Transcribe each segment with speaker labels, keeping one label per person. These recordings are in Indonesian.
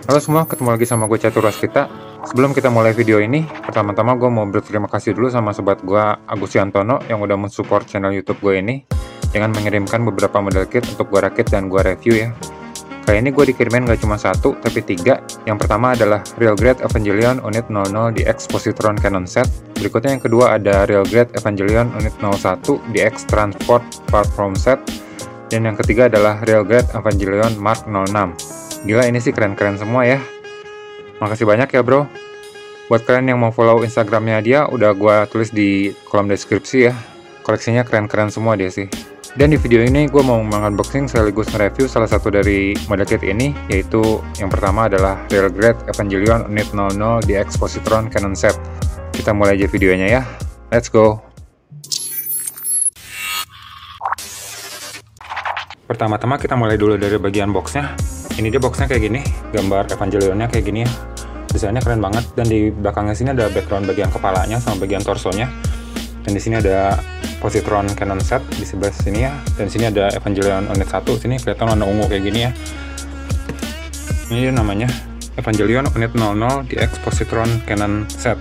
Speaker 1: Halo semua, ketemu lagi sama gue Catur Waskita. Sebelum kita mulai video ini, pertama-tama gue mau berterima kasih dulu sama sobat gue Agus Yantono yang udah mensupport channel YouTube gue ini dengan mengirimkan beberapa model kit untuk gue rakit dan gue review ya. Kali ini gue dikirimin gak cuma satu, tapi 3. Yang pertama adalah Real Grade Evangelion Unit 00 DX Positron Cannon Set. Berikutnya yang kedua ada Real Grade Evangelion Unit 01 DX Transport Platform Set. Dan yang ketiga adalah Real Grade Evangelion Mark 06. Gila, ini sih keren-keren semua ya. Makasih banyak ya bro. Buat kalian yang mau follow Instagramnya dia, udah gua tulis di kolom deskripsi ya. Koleksinya keren-keren semua dia sih. Dan di video ini gue mau unboxing sekaligus nge-review salah satu dari model kit ini, yaitu yang pertama adalah Real Grade Evangelion Unit 00 DX Positron Cannon Set. Kita mulai aja videonya ya. Let's go. Pertama-tama kita mulai dulu dari bagian boxnya. Ini dia boxnya kayak gini, gambar Evangelionnya kayak gini ya. Desainnya keren banget, dan di belakangnya sini ada background bagian kepalanya sama bagian torsonya. Dan di sini ada Positron Cannon Set di sebelah sini ya. Dan di sini ada Evangelion Unit 1, sini kelihatan warna ungu kayak gini ya. Ini namanya Evangelion Unit 00 DX Positron Cannon Set.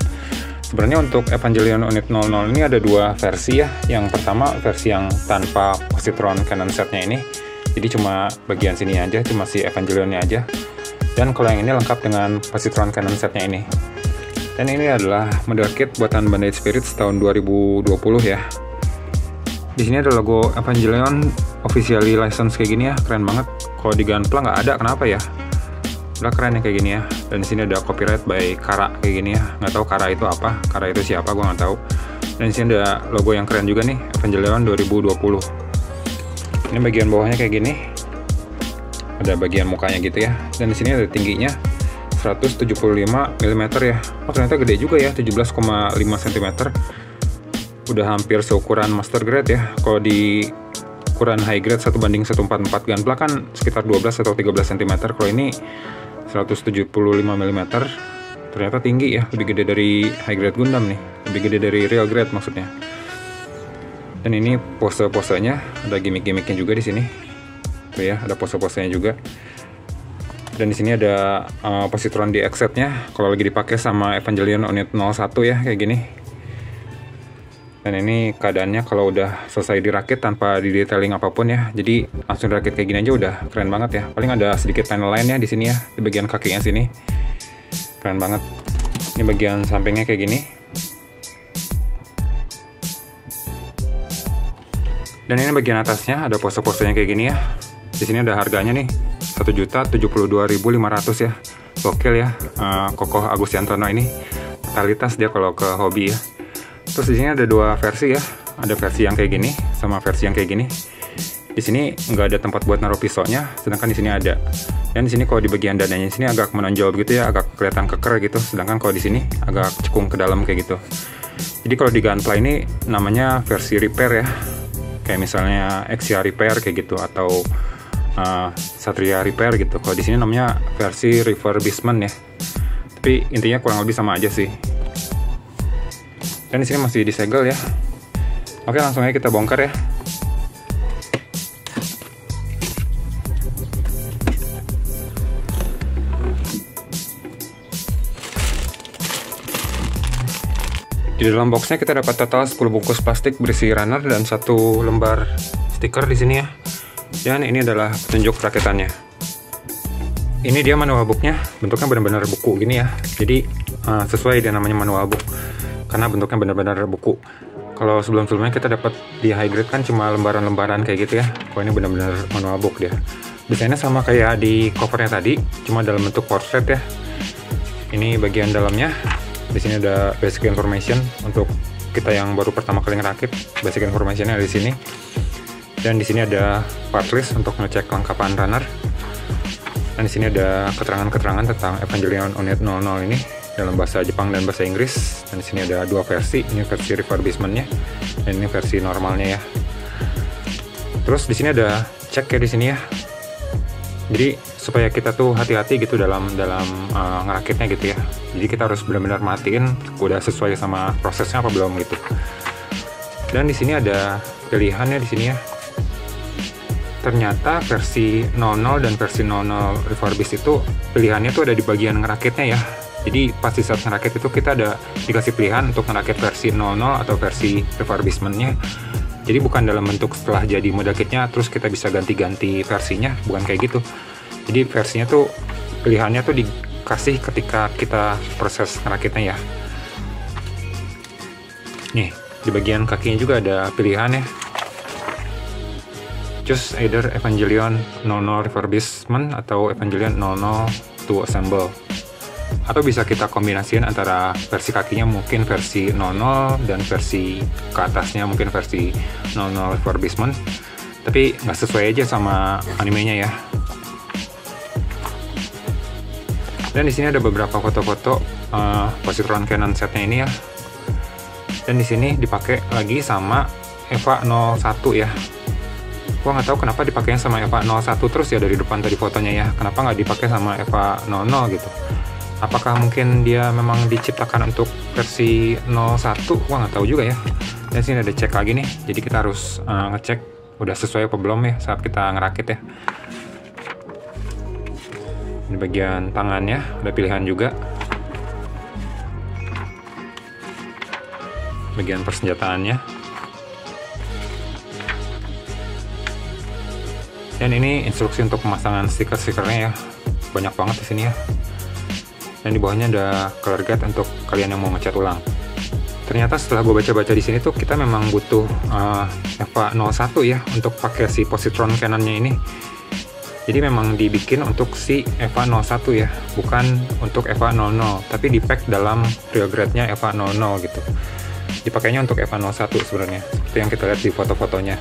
Speaker 1: Sebenarnya untuk Evangelion Unit 00 ini ada dua versi ya. Yang pertama versi yang tanpa Positron Cannon Setnya ini, jadi cuma bagian sini aja, cuma si Evangelionnya aja. Dan kalau yang ini lengkap dengan Positron Cannon Setnya ini. Dan ini adalah model kit buatan Bandai Spirits tahun 2020 ya. Di sini ada logo Evangelion officially license kayak gini ya, keren banget. Kalau di Gunpla nggak ada, kenapa ya? Udah keren ya kayak gini ya. Dan di sini ada copyright by Kara kayak gini ya. Nggak tahu Kara itu apa, Kara itu siapa, gue nggak tahu. Dan di sini ada logo yang keren juga nih, Evangelion 2020. Ini bagian bawahnya kayak gini. Ada bagian mukanya gitu ya. Dan di sini ada tingginya 175 mm ya. Oh ternyata gede juga ya, 17,5 cm. Udah hampir seukuran master grade ya. Kalau di ukuran high grade 1:144 Gunpla kan sekitar 12 atau 13 cm. Kalau ini 175 mm, ternyata tinggi ya, lebih gede dari high grade Gundam nih, lebih gede dari real grade maksudnya. Dan ini pose-posenya, ada gimmick-gimmicknya juga di sini. Tuh ya, ada pose-posenya juga. Dan di sini ada Positron DX setnya, kalau lagi dipakai sama Evangelion Unit 01 ya, kayak gini. Dan ini keadaannya kalau udah selesai dirakit tanpa didetailing apapun ya. Jadi langsung dirakit kayak gini aja udah keren banget ya. Paling ada sedikit panel lainnya di sini ya, di bagian kakinya sini. Keren banget. Ini bagian sampingnya kayak gini. Dan ini bagian atasnya ada pose-posenya kayak gini ya. Di sini ada harganya nih, 1.072.500 ya. Gokil ya. Kokoh Agus Yantono ini totalitas dia kalau ke hobi ya. Terus di sini ada dua versi ya, ada versi yang kayak gini sama versi yang kayak gini. Di sini nggak ada tempat buat naruh pisaunya, sedangkan di sini ada. Dan di sini kalau di bagian dadanya sini agak menonjol begitu ya, agak kelihatan keker gitu. Sedangkan kalau di sini agak cekung ke dalam kayak gitu. Jadi kalau di Gunpla ini namanya versi repair ya, kayak misalnya Exia repair kayak gitu, atau Satria repair gitu. Kalau di sini namanya versi refurbishment ya. Tapi intinya kurang lebih sama aja sih. Dan di sini masih disegel ya. Oke, langsung aja kita bongkar ya. Di dalam boxnya kita dapat total 10 bungkus plastik berisi runner dan 1 lembar stiker di sini ya. Dan ini adalah petunjuk rakitannya. Ini dia manual booknya, bentuknya benar-benar buku gini ya. Jadi sesuai dia namanya manual book, karena bentuknya benar-benar buku. Kalau sebelum-sebelumnya kita dapat di high grade kan cuma lembaran-lembaran kayak gitu ya. Kalau ini benar-benar manual book dia. Desainnya sama kayak di covernya tadi, cuma dalam bentuk portrait ya. Ini bagian dalamnya. Di sini ada basic information untuk kita yang baru pertama kali ngerakit. Basic informationnya ada di sini. Dan di sini ada part list untuk ngecek kelengkapan runner. Dan di sini ada keterangan-keterangan tentang Evangelion Unit 00 ini dalam bahasa Jepang dan bahasa Inggris. Dan di sini ada dua versi, ini versi refurbishment-nya dan ini versi normalnya ya. Terus di sini ada cek ya di sini ya. Jadi supaya kita tuh hati-hati gitu dalam ngerakitnya gitu ya. Jadi kita harus benar-benar matiin udah sesuai sama prosesnya apa belum gitu. Dan di sini ada pilihannya di sini ya. ternyata versi 00 dan versi 00 refurbished itu pilihannya tuh ada di bagian ngerakitnya ya. Jadi pas di saat ngerakit itu kita ada dikasih pilihan untuk ngerakit versi 00 atau versi refurbishment-nya. Jadi bukan dalam bentuk setelah jadi model kitnya terus kita bisa ganti-ganti versinya, bukan kayak gitu. Jadi versinya tuh pilihannya tuh dikasih ketika kita proses ngerakitnya ya. Nih, di bagian kakinya juga ada pilihan ya. Choose either Evangelion 00 refurbishment atau Evangelion 00 to assemble. Atau bisa kita kombinasiin antara versi kakinya mungkin versi 00 dan versi ke atasnya mungkin versi 00 refurbishment. Tapi nggak sesuai aja sama animenya ya. Dan di sini ada beberapa foto-foto positron Canon setnya ini ya. Dan di sini dipakai lagi sama EVA 01 ya. Gua nggak tahu kenapa dipakainya sama EVA 01 terus ya dari depan tadi fotonya ya. Kenapa nggak dipakai sama EVA 00 gitu? Apakah mungkin dia memang diciptakan untuk versi 01? Gua nggak tahu juga ya. Dan sini ada cek lagi nih. Jadi kita harus ngecek udah sesuai apa belum ya saat kita ngerakit ya. Di bagian tangannya ada pilihan juga. Bagian persenjataannya. Dan ini instruksi untuk pemasangan stiker-stikernya ya. Banyak banget di sini ya. Dan di bawahnya ada color guide untuk kalian yang mau ngecat ulang. Ternyata setelah gue baca-baca di sini tuh kita memang butuh EVA 01 ya untuk pakai si positron Canonnya ini. Jadi memang dibikin untuk si EVA 01 ya, bukan untuk EVA 00, tapi di pack dalam real grade-nya EVA 00 gitu. Dipakainya untuk EVA 01 sebenarnya, seperti yang kita lihat di foto-fotonya.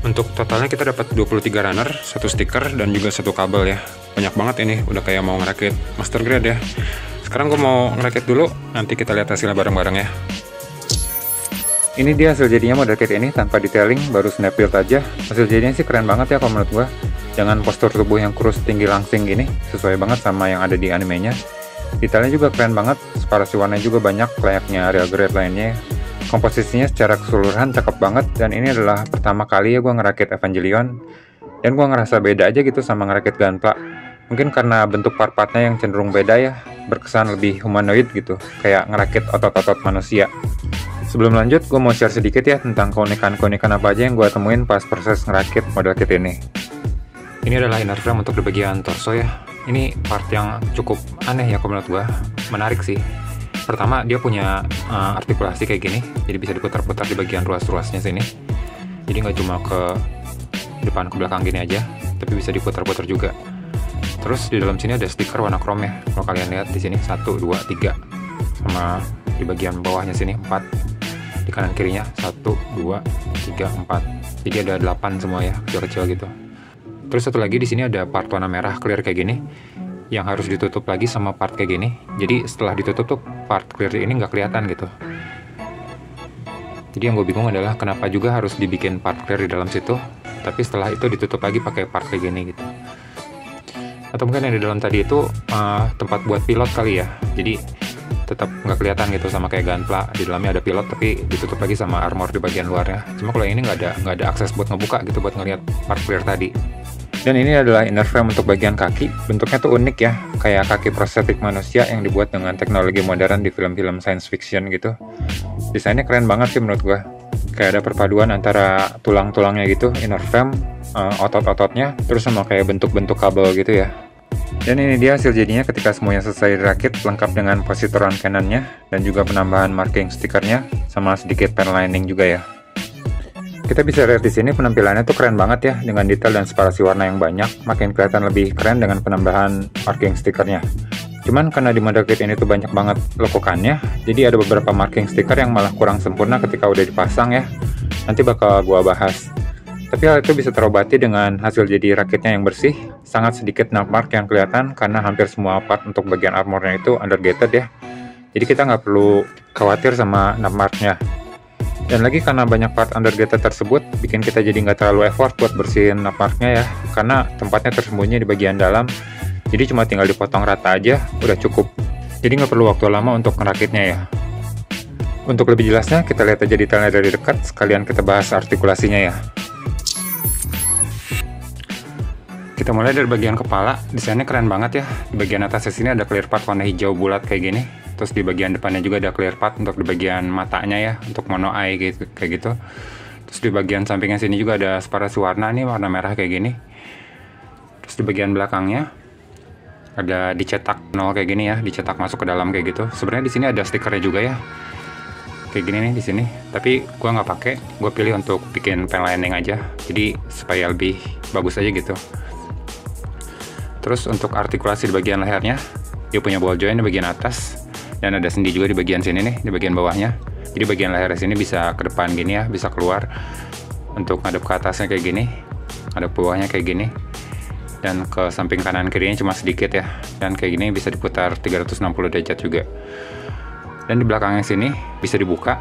Speaker 1: Untuk totalnya kita dapat 23 runner, 1 stiker, dan juga 1 kabel ya. Banyak banget ini, udah kayak mau ngerakit master grade ya. Sekarang gue mau ngerakit dulu, nanti kita lihat hasilnya bareng-bareng ya. Ini dia hasil jadinya model kit ini tanpa detailing, baru snap build aja. Hasil jadinya sih keren banget ya kalau menurut gue. Jangan postur tubuh yang kurus tinggi langsing gini, sesuai banget sama yang ada di animenya. Detailnya juga keren banget, separasi warnanya juga banyak layaknya real grade lainnya. Komposisinya secara keseluruhan cakep banget, dan ini adalah pertama kali ya gue ngerakit Evangelion. Dan gue ngerasa beda aja gitu sama ngerakit Gunpla. Mungkin karena bentuk part-partnya yang cenderung beda ya, berkesan lebih humanoid gitu, kayak ngerakit otot-otot manusia. Sebelum lanjut, gue mau share sedikit ya tentang keunikan-keunikan apa aja yang gue temuin pas proses ngerakit model kit ini. Ini adalah inner frame untuk di bagian torso ya. Ini part yang cukup aneh ya menurut gue, menarik sih. Pertama, dia punya artikulasi kayak gini, jadi bisa diputar-putar di bagian ruas-ruasnya sini. Jadi nggak cuma ke depan ke belakang gini aja, tapi bisa diputar-putar juga. Terus di dalam sini ada stiker warna chrome ya. Kalau kalian lihat di sini 1, 2, 3, sama di bagian bawahnya sini 4, di kanan kirinya 1, 2, 3, 4. Jadi ada 8 semua ya, kecil-kecil gitu. Terus satu lagi di sini ada part warna merah clear kayak gini, yang harus ditutup lagi sama part kayak gini. Jadi setelah ditutup tuh part clear ini nggak kelihatan gitu. Jadi yang gue bingung adalah kenapa juga harus dibikin part clear di dalam situ, tapi setelah itu ditutup lagi pakai part kayak gini gitu. Atau mungkin yang di dalam tadi itu tempat buat pilot kali ya. Jadi tetap nggak kelihatan gitu sama kayak Gunpla. Di dalamnya ada pilot tapi ditutup lagi sama armor di bagian luarnya. Cuma kalau ini nggak ada akses buat ngebuka gitu buat ngelihat part clear tadi. Dan ini adalah inner frame untuk bagian kaki. Bentuknya tuh unik ya, kayak kaki prostetik manusia yang dibuat dengan teknologi modern di film-film science fiction gitu. Desainnya keren banget sih menurut gua. Kayak ada perpaduan antara tulang-tulangnya gitu, inner frame, otot-ototnya, terus sama kayak bentuk-bentuk kabel gitu ya. Dan ini dia hasil jadinya ketika semuanya selesai dirakit, lengkap dengan positron Canonnya, dan juga penambahan marking stikernya, sama sedikit pen lining juga ya. Kita bisa lihat di sini penampilannya tuh keren banget ya, dengan detail dan separasi warna yang banyak, makin kelihatan lebih keren dengan penambahan marking stikernya. Cuman karena di model kit ini tuh banyak banget lekukannya, jadi ada beberapa marking stiker yang malah kurang sempurna ketika udah dipasang ya. Nanti bakal gua bahas. Tapi hal itu bisa terobati dengan hasil jadi rakitnya yang bersih, sangat sedikit knock mark yang kelihatan karena hampir semua part untuk bagian armornya itu undergated ya. Jadi kita nggak perlu khawatir sama knock marknya. Dan lagi karena banyak part undergated tersebut, bikin kita jadi nggak terlalu effort buat bersihin knock marknya ya, karena tempatnya tersembunyi di bagian dalam. Jadi cuma tinggal dipotong rata aja, udah cukup. Jadi nggak perlu waktu lama untuk ngerakitnya ya. Untuk lebih jelasnya, kita lihat aja detailnya dari dekat, sekalian kita bahas artikulasinya ya. Kita mulai dari bagian kepala, desainnya keren banget ya. Di bagian atasnya sini ada clear part warna hijau bulat kayak gini. Terus di bagian depannya juga ada clear part untuk di bagian matanya ya, untuk mono eye gitu, kayak gitu. Terus di bagian sampingnya sini juga ada separasi warna nih, warna merah kayak gini. Terus di bagian belakangnya ada dicetak 0 kayak gini ya, dicetak masuk ke dalam kayak gitu. Sebenarnya di sini ada stikernya juga ya, kayak gini nih di sini. Tapi gua nggak pakai, gue pilih untuk bikin pen lining aja. Jadi supaya lebih bagus aja gitu. Terus untuk artikulasi di bagian lehernya, dia punya ball joint di bagian atas, dan ada sendi juga di bagian sini nih, di bagian bawahnya. Jadi bagian lehernya sini bisa ke depan gini ya, bisa keluar. Untuk ngadep ke atasnya kayak gini, ngadep ke bawahnya kayak gini, dan ke samping kanan kirinya cuma sedikit ya. Dan kayak gini bisa diputar 360 derajat juga. Dan di belakangnya sini bisa dibuka.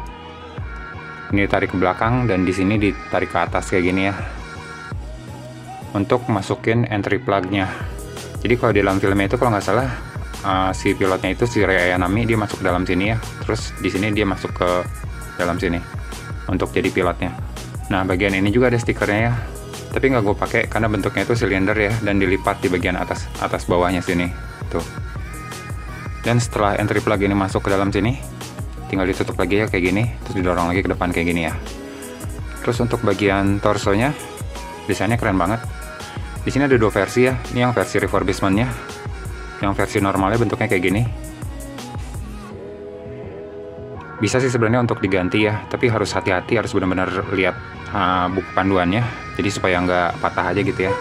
Speaker 1: Ini ditarik ke belakang dan di sini ditarik ke atas kayak gini ya. Untuk masukin entry plug-nya. Jadi kalau di dalam filmnya itu kalau nggak salah si pilotnya itu si Rei Ayanami, dia masuk ke dalam sini ya. Terus di sini dia masuk ke dalam sini untuk jadi pilotnya. Nah bagian ini juga ada stikernya ya. Tapi nggak gue pakai karena bentuknya itu silinder ya, dan dilipat di bagian atas bawahnya sini. Tuh. Dan setelah entry plug ini masuk ke dalam sini, tinggal ditutup lagi ya kayak gini, terus didorong lagi ke depan kayak gini ya. Terus untuk bagian torsonya, desainnya keren banget. Di sini ada dua versi ya. Ini yang versi refurbishment-nya. Yang versi normalnya bentuknya kayak gini. Bisa sih sebenarnya untuk diganti ya, tapi harus hati-hati, harus benar-benar lihat buku panduannya. Jadi supaya nggak patah aja gitu ya.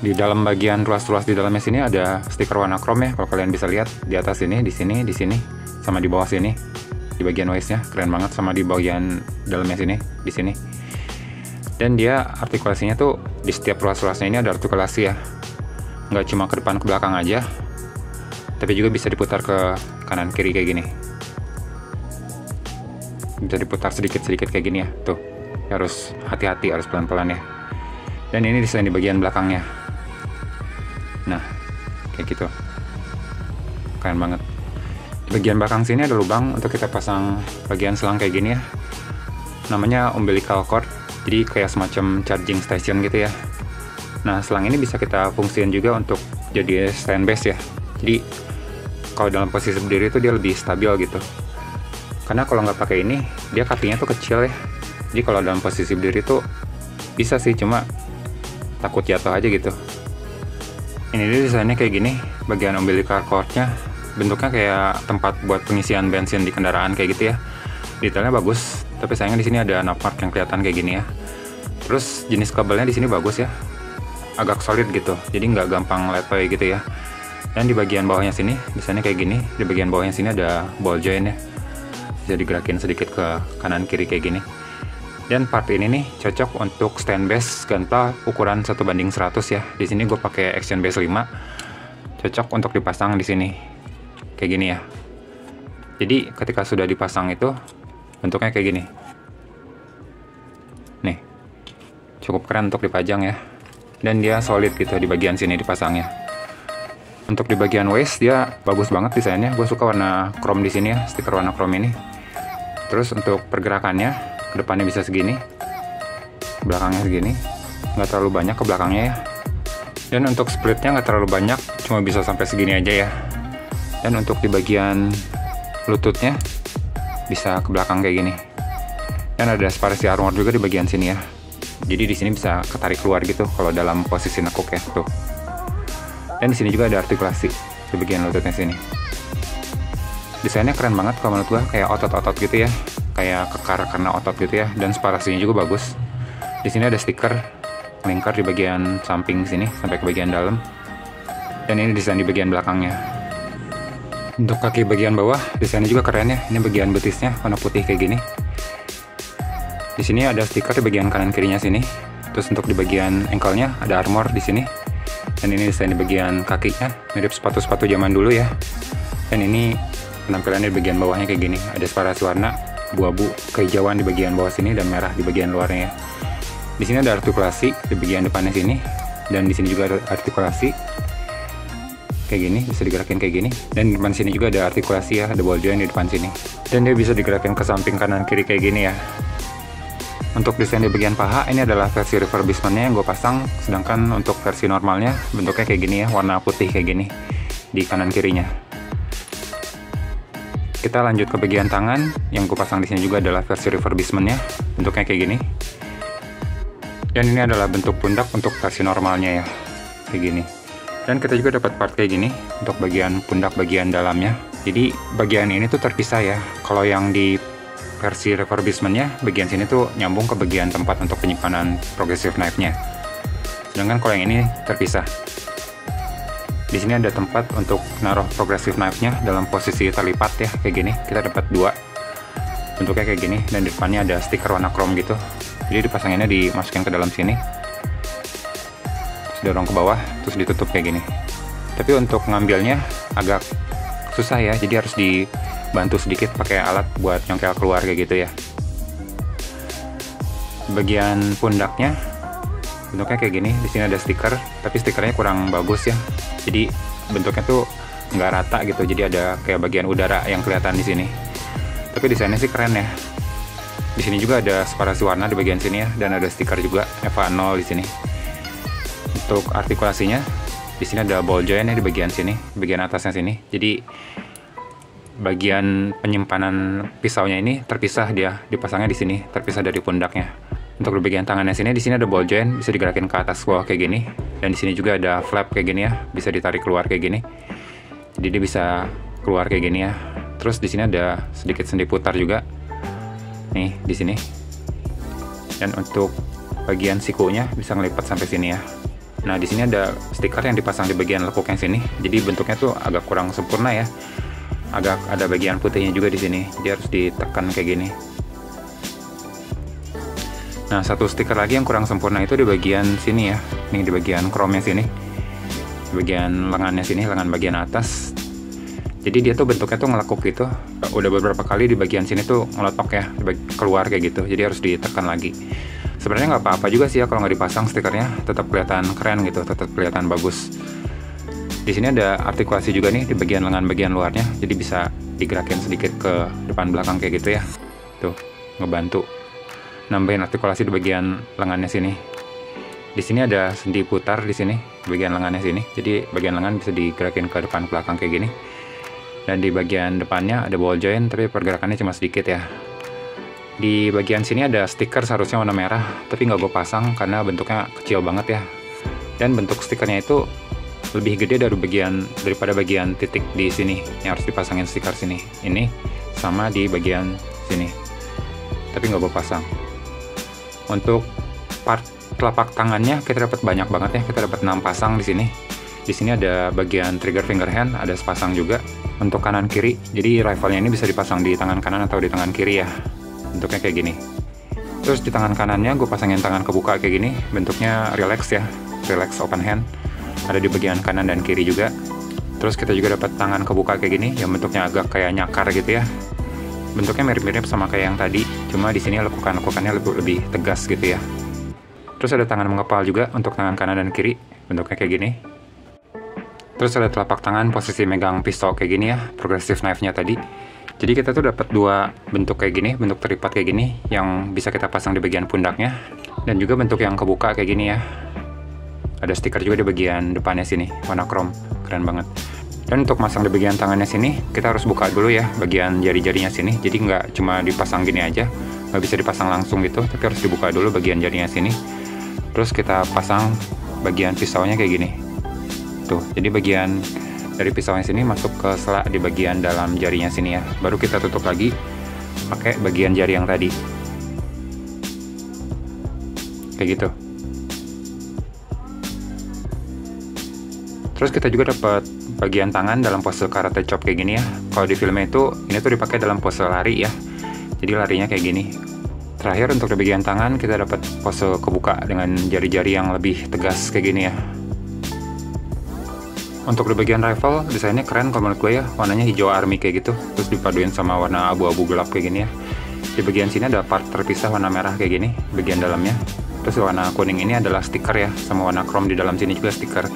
Speaker 1: Di dalam bagian ruas-ruas di dalamnya sini ada stiker warna chrome ya. Kalau kalian bisa lihat di atas sini, di sini, sama di bawah sini. Di bagian waist-nya keren banget, sama di bagian dalamnya sini, di sini. Dan dia artikulasinya tuh di setiap ruas-ruasnya ini ada artikulasi ya, nggak cuma ke depan ke belakang aja, tapi juga bisa diputar ke kanan kiri kayak gini, bisa diputar sedikit-sedikit kayak gini ya. Tuh harus hati-hati, harus pelan-pelan ya. Dan ini desain di bagian belakangnya, nah kayak gitu, keren banget. Di bagian belakang sini ada lubang untuk kita pasang bagian selang kayak gini ya, namanya umbilical cord. Jadi kayak semacam charging station gitu ya. Nah selang ini bisa kita fungsiin juga untuk jadi stand base ya. Jadi kalau dalam posisi berdiri itu dia lebih stabil gitu. Karena kalau nggak pakai ini, dia kakinya tuh kecil ya. Jadi kalau dalam posisi berdiri tuh bisa sih, cuma takut jatuh aja gitu. Ini dia desainnya kayak gini. Bagian umbilical cordnya bentuknya kayak tempat buat pengisian bensin di kendaraan kayak gitu ya. Detailnya bagus, tapi sayangnya di sini ada knob-knob yang kelihatan kayak gini ya. Terus jenis kabelnya di sini bagus ya, agak solid gitu, jadi nggak gampang letoy gitu ya. Dan di bagian bawahnya sini, desainnya kayak gini. Di bagian bawahnya sini ada ball joint ya, bisa digerakin sedikit ke kanan kiri kayak gini. Dan part ini nih cocok untuk stand base Gunpla ukuran 1:100 ya. Di sini gue pakai action base 5, cocok untuk dipasang di sini kayak gini ya. Jadi ketika sudah dipasang itu bentuknya kayak gini. Nih, cukup keren untuk dipajang ya. Dan dia solid gitu di bagian sini dipasangnya. Untuk di bagian waist dia bagus banget desainnya. Gue suka warna chrome di sini ya, stiker warna chrome ini. Terus untuk pergerakannya, ke depannya bisa segini, belakangnya segini. Nggak terlalu banyak ke belakangnya ya. Dan untuk splitnya nggak terlalu banyak, cuma bisa sampai segini aja ya. Dan untuk di bagian lututnya bisa ke belakang kayak gini. Dan ada separasi armor juga di bagian sini ya. Jadi di sini bisa ketarik keluar gitu kalau dalam posisi nekuk ya tuh. Dan di sini juga ada artikulasi di bagian lututnya sini. Desainnya keren banget kalau menurut gua, kayak otot-otot gitu ya, kayak kekar karena otot gitu ya. Dan separasinya juga bagus. Di sini ada stiker lingkar di bagian samping sini sampai ke bagian dalam. Dan ini desain di bagian belakangnya. Untuk kaki bagian bawah, desainnya juga keren ya. Ini bagian betisnya warna putih kayak gini. Di sini ada stiker di bagian kanan kirinya sini. Terus untuk di bagian ankle-nya ada armor di sini. Dan ini desain di bagian kakinya, mirip sepatu-sepatu zaman dulu ya. Dan ini penampilannya di bagian bawahnya kayak gini. Ada separasi warna abu-abu kehijauan di bagian bawah sini dan merah di bagian luarnya ya. Di sini ada artikulasi di bagian depannya sini, dan di sini juga ada artikulasi kayak gini, bisa digerakin kayak gini. Dan di depan sini juga ada artikulasi ya, ada ball joint di depan sini. Dan dia bisa digerakin ke samping kanan kiri kayak gini ya. Untuk desain di bagian paha, ini adalah versi refurbishment-nya yang gue pasang. Sedangkan untuk versi normalnya bentuknya kayak gini ya, warna putih kayak gini di kanan kirinya. Kita lanjut ke bagian tangan, yang gue pasang di sini juga adalah versi refurbishment-nya, bentuknya kayak gini. Dan ini adalah bentuk pundak untuk versi normalnya ya, kayak gini. Dan kita juga dapat part kayak gini untuk bagian pundak bagian dalamnya. Jadi bagian ini tuh terpisah ya. Kalau yang di versi refurbishment-nya, bagian sini tuh nyambung ke bagian tempat untuk penyimpanan progressive knife-nya. Sedangkan kalau yang ini terpisah. Di sini ada tempat untuk naruh progressive knife-nya dalam posisi terlipat ya, kayak gini. Kita dapat dua. Bentuknya kayak gini, dan di depannya ada stiker warna chrome gitu. Jadi dipasanginnya dimasukin ke dalam sini. Terus dorong ke bawah, terus ditutup kayak gini. Tapi untuk ngambilnya agak susah ya, jadi harus dibantu sedikit pakai alat buat nyongkel keluar kayak gitu ya. Bagian pundaknya bentuknya kayak gini. Di sini ada stiker, tapi stikernya kurang bagus ya. Jadi bentuknya tuh nggak rata gitu. Jadi ada kayak bagian udara yang kelihatan di sini. Tapi desainnya sih keren ya. Di sini juga ada separasi warna di bagian sini ya, dan ada stiker juga EVA 0 di sini. Untuk artikulasinya, di sini ada ball joint ya di bagian sini, bagian atasnya sini. Jadi bagian penyimpanan pisaunya ini terpisah, dia dipasangnya di sini, terpisah dari pundaknya. Untuk di bagian tangannya sini, di sini ada ball joint, bisa digerakin ke atas bawah kayak gini. Dan di sini juga ada flap kayak gini ya, bisa ditarik keluar kayak gini. Jadi dia bisa keluar kayak gini ya. Terus di sini ada sedikit sendi putar juga. Nih di sini. Dan untuk bagian sikunya bisa ngelipat sampai sini ya. Nah di sini ada stiker yang dipasang di bagian lekuk yang sini. Jadi bentuknya tuh agak kurang sempurna ya. Agak ada bagian putihnya juga di sini. Jadi harus ditekan kayak gini. Nah satu stiker lagi yang kurang sempurna itu di bagian sini ya. Nih di bagian chrome-nya sini. Di bagian lengannya sini, lengan bagian atas. Jadi dia tuh bentuknya tuh ngelekuk gitu. Udah beberapa kali di bagian sini tuh ngelotok ya, keluar kayak gitu. Jadi harus ditekan lagi. Sebenarnya nggak apa-apa juga sih ya kalau nggak dipasang stikernya, tetap kelihatan keren gitu, tetap kelihatan bagus. Di sini ada artikulasi juga nih di bagian lengan bagian luarnya. Jadi bisa digerakin sedikit ke depan belakang kayak gitu ya. Tuh, ngebantu nambahin artikulasi di bagian lengannya sini. Di sini ada sendi putar di sini, di bagian lengannya sini. Jadi bagian lengan bisa digerakin ke depan belakang kayak gini. Dan di bagian depannya ada ball joint, tapi pergerakannya cuma sedikit ya. Di bagian sini ada stiker seharusnya warna merah, tapi nggak gue pasang karena bentuknya kecil banget ya. Dan bentuk stikernya itu lebih gede daripada bagian titik di sini yang harus dipasangin stiker sini. Ini sama di bagian sini, tapi nggak gue pasang. Untuk part telapak tangannya kita dapat banyak banget ya, kita dapat 6 pasang di sini. Di sini ada bagian trigger finger hand, ada sepasang juga. Untuk kanan kiri, jadi rifle-nya ini bisa dipasang di tangan kanan atau di tangan kiri ya. Bentuknya kayak gini. Terus di tangan kanannya gue pasangin tangan kebuka kayak gini. Bentuknya relax ya, relax open hand. Ada di bagian kanan dan kiri juga. Terus kita juga dapat tangan kebuka kayak gini, yang bentuknya agak kayak nyakar gitu ya. Bentuknya mirip-mirip sama kayak yang tadi, cuma di sini lekukan-lekukannya lebih tegas gitu ya. Terus ada tangan mengepal juga untuk tangan kanan dan kiri, bentuknya kayak gini. Terus ada telapak tangan posisi megang pisau kayak gini ya, progressive knife-nya tadi. Jadi kita tuh dapat dua bentuk kayak gini, bentuk terlipat kayak gini yang bisa kita pasang di bagian pundaknya, dan juga bentuk yang kebuka kayak gini ya. Ada stiker juga di bagian depannya sini, warna chrome, keren banget. Dan untuk masang di bagian tangannya sini, kita harus buka dulu ya bagian jari-jarinya sini. Jadi nggak cuma dipasang gini aja, nggak bisa dipasang langsung gitu, tapi harus dibuka dulu bagian jarinya sini. Terus kita pasang bagian pisaunya kayak gini. Tuh, jadi bagian dari pisaunya sini masuk ke selak di bagian dalam jarinya sini ya. Baru kita tutup lagi pakai bagian jari yang tadi. Kayak gitu. Terus kita juga dapat bagian tangan dalam pose karate chop kayak gini ya. Kalau di filmnya itu, ini tuh dipakai dalam pose lari ya. Jadi larinya kayak gini. Terakhir untuk di bagian tangan kita dapat pose kebuka dengan jari-jari yang lebih tegas kayak gini ya. Untuk di bagian rifle, desainnya keren kalau menurut gue ya. Warnanya hijau army kayak gitu, terus dipaduin sama warna abu-abu gelap kayak gini ya. Di bagian sini ada part terpisah warna merah kayak gini, bagian dalamnya. Terus warna kuning ini adalah stiker ya, sama warna chrome di dalam sini juga stiker.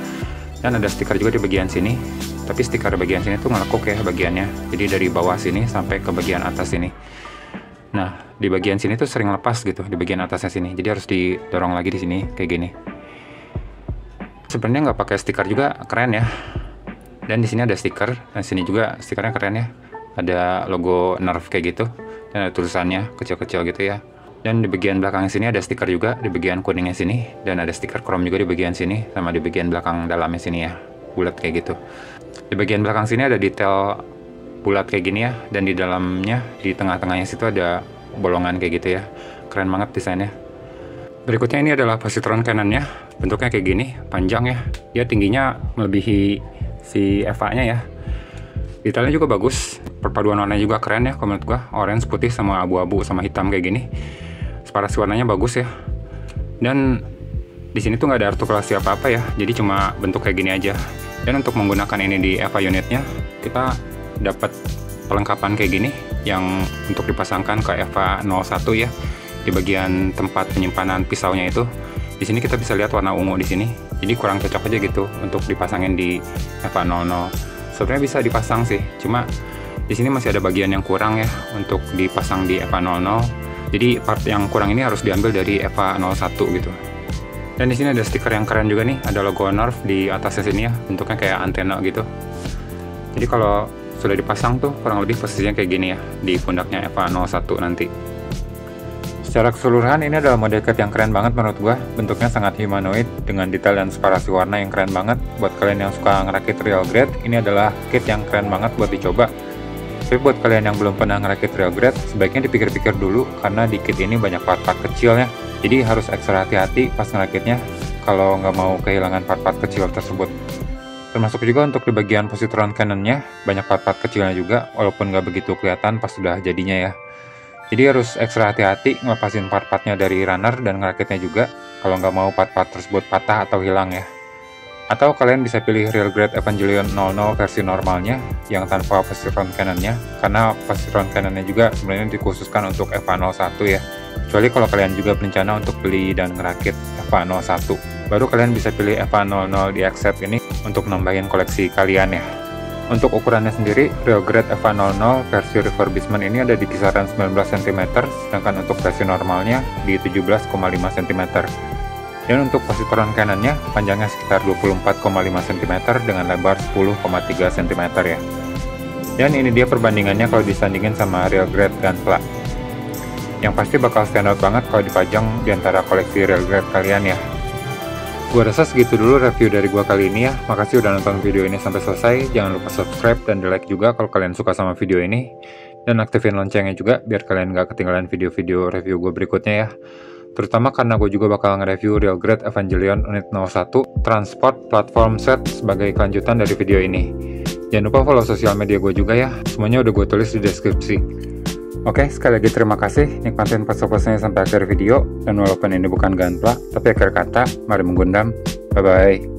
Speaker 1: Dan ada stiker juga di bagian sini, tapi stiker bagian sini tuh ngelekuk ya bagiannya, jadi dari bawah sini sampai ke bagian atas sini. Nah, di bagian sini tuh sering lepas gitu, di bagian atasnya sini, jadi harus didorong lagi di sini kayak gini. Sebenarnya nggak pakai stiker juga keren ya. Dan di sini ada stiker, dan sini juga stikernya keren ya, ada logo Nerf kayak gitu, dan ada tulisannya kecil-kecil gitu ya. Dan di bagian belakang sini ada stiker juga di bagian kuningnya sini, dan ada stiker chrome juga di bagian sini, sama di bagian belakang dalamnya sini ya, bulat kayak gitu. Di bagian belakang sini ada detail bulat kayak gini ya, dan di dalamnya, di tengah-tengahnya situ ada bolongan kayak gitu ya. Keren banget desainnya. Berikutnya ini adalah positron Canon-nya, bentuknya kayak gini, panjang ya. Dia tingginya melebihi si EVA-nya ya. Detailnya juga bagus, perpaduan warnanya juga keren ya, menurut gua, orange, putih, sama abu-abu, sama hitam kayak gini. Separasi warnanya bagus ya. Dan di sini tuh nggak ada artikulasi apa-apa ya, jadi cuma bentuk kayak gini aja. Dan untuk menggunakan ini di EVA unitnya, kita dapat perlengkapan kayak gini yang untuk dipasangkan ke EVA 01 ya. Di bagian tempat penyimpanan pisaunya itu, di sini kita bisa lihat warna ungu di sini. Jadi kurang cocok aja gitu untuk dipasangin di EVA 00. Sebenarnya bisa dipasang sih, cuma di sini masih ada bagian yang kurang ya untuk dipasang di EVA 00. Jadi part yang kurang ini harus diambil dari EVA 01 gitu. Dan di sini ada stiker yang keren juga nih, ada logo Nerf di atasnya sini ya, bentuknya kayak antena gitu. Jadi kalau sudah dipasang tuh kurang lebih posisinya kayak gini ya di pundaknya EVA 01 nanti. Secara keseluruhan ini adalah model kit yang keren banget menurut gua. Bentuknya sangat humanoid dengan detail dan separasi warna yang keren banget. Buat kalian yang suka ngerakit real grade, ini adalah kit yang keren banget buat dicoba. Tapi buat kalian yang belum pernah ngerakit real grade, sebaiknya dipikir-pikir dulu karena di kit ini banyak part-part kecilnya. Jadi harus ekstra hati-hati pas ngerakitnya kalau nggak mau kehilangan part-part kecil tersebut. Termasuk juga untuk di bagian positron Canon-nya, banyak part-part kecilnya juga, walaupun nggak begitu kelihatan pas sudah jadinya ya. Jadi harus ekstra hati-hati ngelepasin part-partnya dari runner dan ngerakitnya juga, kalau nggak mau part-part tersebut patah atau hilang ya. Atau kalian bisa pilih real grade Evangelion 00 versi normalnya yang tanpa positron Canon-nya, karena positron Canon-nya juga sebenarnya dikhususkan untuk EVA 01 ya. Kecuali kalau kalian juga berencana untuk beli dan ngerakit EVA 01, baru kalian bisa pilih EVA 00 di accept ini untuk nambahin koleksi kalian ya. Untuk ukurannya sendiri, real grade EVA 00 versi refurbishment ini ada di kisaran 19 cm, sedangkan untuk versi normalnya di 17,5 cm. Dan untuk positron Canon-nya, panjangnya sekitar 24,5 cm dengan lebar 10,3 cm ya. Dan ini dia perbandingannya kalau disandingin sama real grade Gunpla. Yang pasti bakal stand out banget kalau dipajang di antara koleksi real grade kalian ya. Gua rasa segitu dulu review dari gua kali ini ya. Makasih udah nonton video ini sampai selesai. Jangan lupa subscribe dan di like juga kalau kalian suka sama video ini. Dan aktifin loncengnya juga biar kalian gak ketinggalan video-video review gue berikutnya ya. Terutama karena gue juga bakal nge-review real grade Evangelion Unit 01 Transport Platform Set sebagai kelanjutan dari video ini. Jangan lupa follow sosial media gue juga ya. Semuanya udah gue tulis di deskripsi. Oke, sekali lagi terima kasih. Nikmatin pas-pasnya sampai akhir video. Dan walaupun ini bukan Gunpla, tapi akhir kata, mari menggundam. Bye-bye.